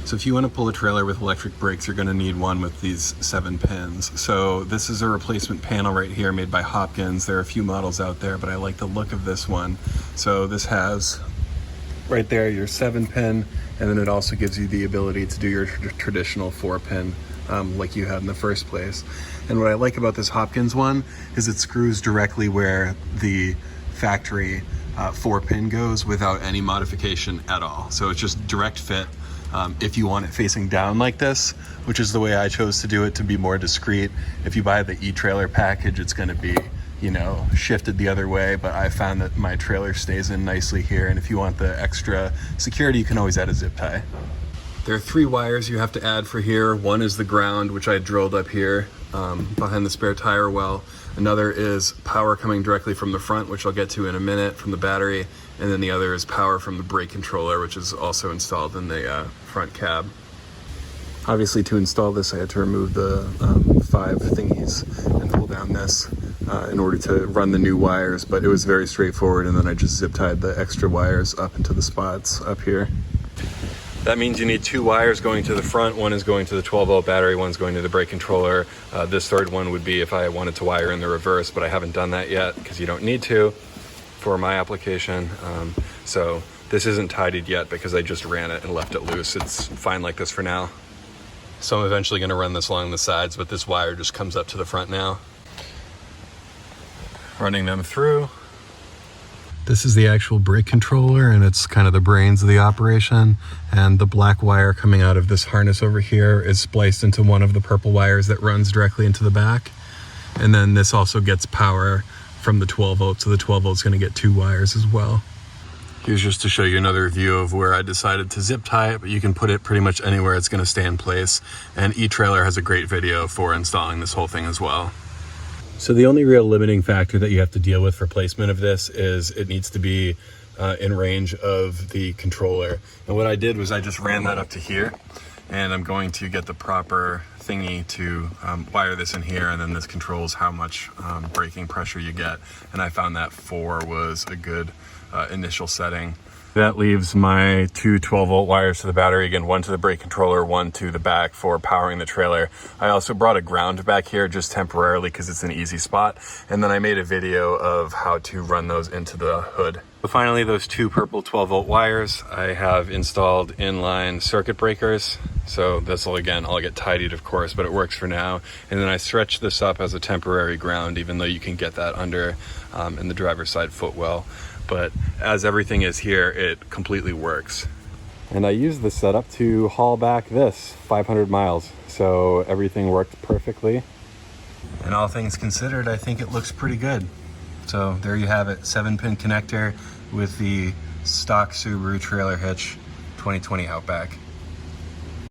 So if you want to pull a trailer with electric brakes, you're going to need one with these 7 pins. So this is a replacement panel right here made by Hopkins. There are a few models out there, but I like the look of this one. So this has right there your 7-pin, and then it also gives you the ability to do your traditional 4-pin like you had in the first place. And what I like about this Hopkins one is it screws directly where the factory 4-pin goes without any modification at all. So it's just direct fit. If you want it facing down like this, which is the way I chose to do it to be more discreet. If you buy the e-trailer package, it's going to be, you know, shifted the other way, but I found that my trailer stays in nicely here. And if you want the extra security, you can always add a zip tie. There are 3 wires you have to add for here. One is the ground, which I drilled up here behind the spare tire well. Another is power coming directly from the front, which I'll get to in a minute, from the battery. And then the other is power from the brake controller, which is also installed in the front cab. Obviously, to install this, I had to remove the 5 thingies and pull down this in order to run the new wires, but it was very straightforward, and then I just zip tied the extra wires up into the spots up here. That means you need 2 wires going to the front. One is going to the 12-volt battery, one's going to the brake controller. This third one would be if I wanted to wire in the reverse, but I haven't done that yet because you don't need to for my application. So this isn't tidied yet because I just ran it and left it loose. It's fine like this for now. So I'm eventually going to run this along the sides, but this wire just comes up to the front now. Running them through. This is the actual brake controller, and it's kind of the brains of the operation. And the black wire coming out of this harness over here is spliced into one of the purple wires that runs directly into the back. And then this also gets power from the 12 volt, so the 12 volt's going to get 2 wires as well. Here's just to show you another view of where I decided to zip tie it, but you can put it pretty much anywhere it's going to stay in place. And eTrailer has a great video for installing this whole thing as well. So the only real limiting factor that you have to deal with for placement of this is it needs to be in range of the controller. And what I did was I just ran that up to here, and I'm going to get the proper thingy to wire this in here, and then this controls how much braking pressure you get. And I found that 4 was a good initial setting. That leaves my 2 12-volt wires to the battery. Again, one to the brake controller, one to the back for powering the trailer. I also brought a ground back here just temporarily because it's an easy spot. And then I made a video of how to run those into the hood. But finally, those 2 purple 12-volt wires, I have installed inline circuit breakers. So this will, again, I'll get tidied, of course, but it works for now. And then I stretched this up as a temporary ground, even though you can get that under in the driver's side footwell. But as everything is here, it completely works. And I used this setup to haul back this 500 miles. So everything worked perfectly. And all things considered, I think it looks pretty good. So there you have it, 7-pin connector with the stock Subaru trailer hitch 2020 Outback.